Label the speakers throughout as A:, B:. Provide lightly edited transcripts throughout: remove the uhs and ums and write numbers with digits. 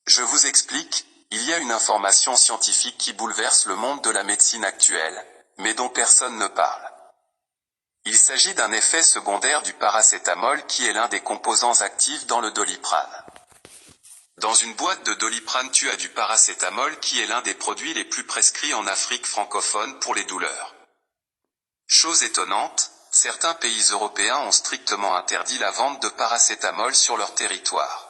A: Je vous explique, il y a une information scientifique qui bouleverse le monde de la médecine actuelle, mais dont personne ne parle. Il s'agit d'un effet secondaire du paracétamol qui est l'un des composants actifs dans le Doliprane. Dans une boîte de Doliprane, tu as du paracétamol qui est l'un des produits les plus prescrits en Afrique francophone pour les douleurs. Chose étonnante, certains pays européens ont strictement interdit la vente de paracétamol sur leur territoire.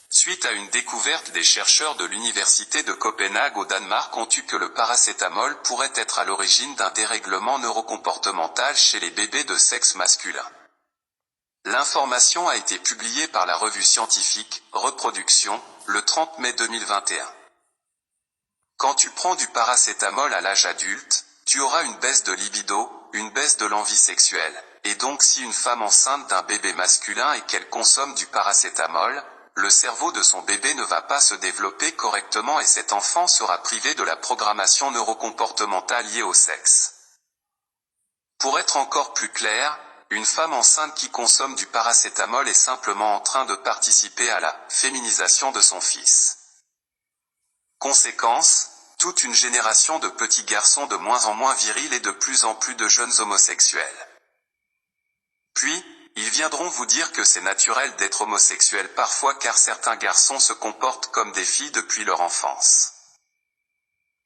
A: Suite à une découverte, des chercheurs de l'université de Copenhague au Danemark ont eu que le paracétamol pourrait être à l'origine d'un dérèglement neurocomportemental chez les bébés de sexe masculin. L'information a été publiée par la revue scientifique Reproduction le 30 mai 2021. Quand tu prends du paracétamol à l'âge adulte, tu auras une baisse de libido, une baisse de l'envie sexuelle, et donc si une femme enceinte d'un bébé masculin et qu'elle consomme du paracétamol, le cerveau de son bébé ne va pas se développer correctement et cet enfant sera privé de la programmation neurocomportementale liée au sexe. Pour être encore plus clair, une femme enceinte qui consomme du paracétamol est simplement en train de participer à la féminisation de son fils. Conséquence, toute une génération de petits garçons de moins en moins virils et de plus en plus de jeunes homosexuels. Puis, ils viendront vous dire que c'est naturel d'être homosexuel parfois car certains garçons se comportent comme des filles depuis leur enfance.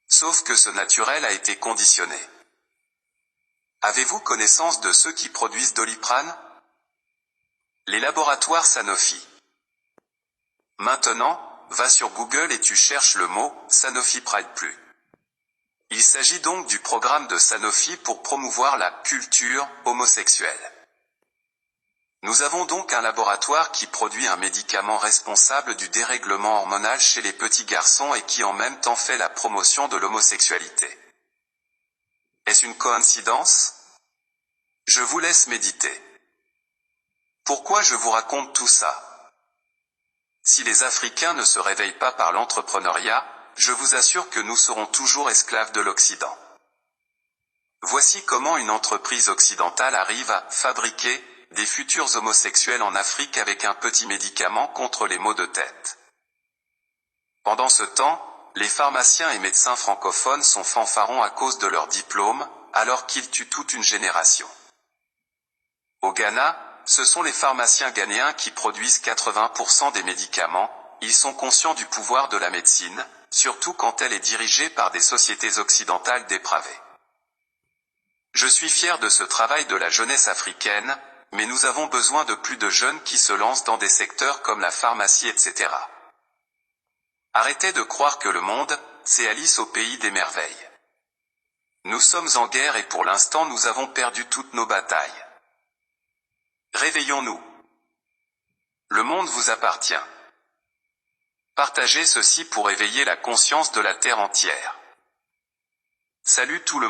A: Sauf que ce naturel a été conditionné. Avez-vous connaissance de ceux qui produisent Doliprane? Les laboratoires Sanofi. Maintenant, va sur Google et tu cherches le mot « Sanofi Pride Plus ». Il s'agit donc du programme de Sanofi pour promouvoir la « culture » homosexuelle. Nous avons donc un laboratoire qui produit un médicament responsable du dérèglement hormonal chez les petits garçons et qui en même temps fait la promotion de l'homosexualité. Est-ce une coïncidence? Je vous laisse méditer. Pourquoi je vous raconte tout ça? Si les Africains ne se réveillent pas par l'entrepreneuriat, je vous assure que nous serons toujours esclaves de l'Occident. Voici comment une entreprise occidentale arrive à fabriquer des futurs homosexuels en Afrique avec un petit médicament contre les maux de tête. Pendant ce temps, les pharmaciens et médecins francophones sont fanfarons à cause de leur diplôme, alors qu'ils tuent toute une génération. Au Ghana, ce sont les pharmaciens ghanéens qui produisent 80% des médicaments, ils sont conscients du pouvoir de la médecine, surtout quand elle est dirigée par des sociétés occidentales dépravées. Je suis fier de ce travail de la jeunesse africaine, mais nous avons besoin de plus de jeunes qui se lancent dans des secteurs comme la pharmacie, etc. Arrêtez de croire que le monde, c'est Alice au pays des merveilles. Nous sommes en guerre et pour l'instant nous avons perdu toutes nos batailles. Réveillons-nous. Le monde vous appartient. Partagez ceci pour éveiller la conscience de la terre entière. Salut tout le monde.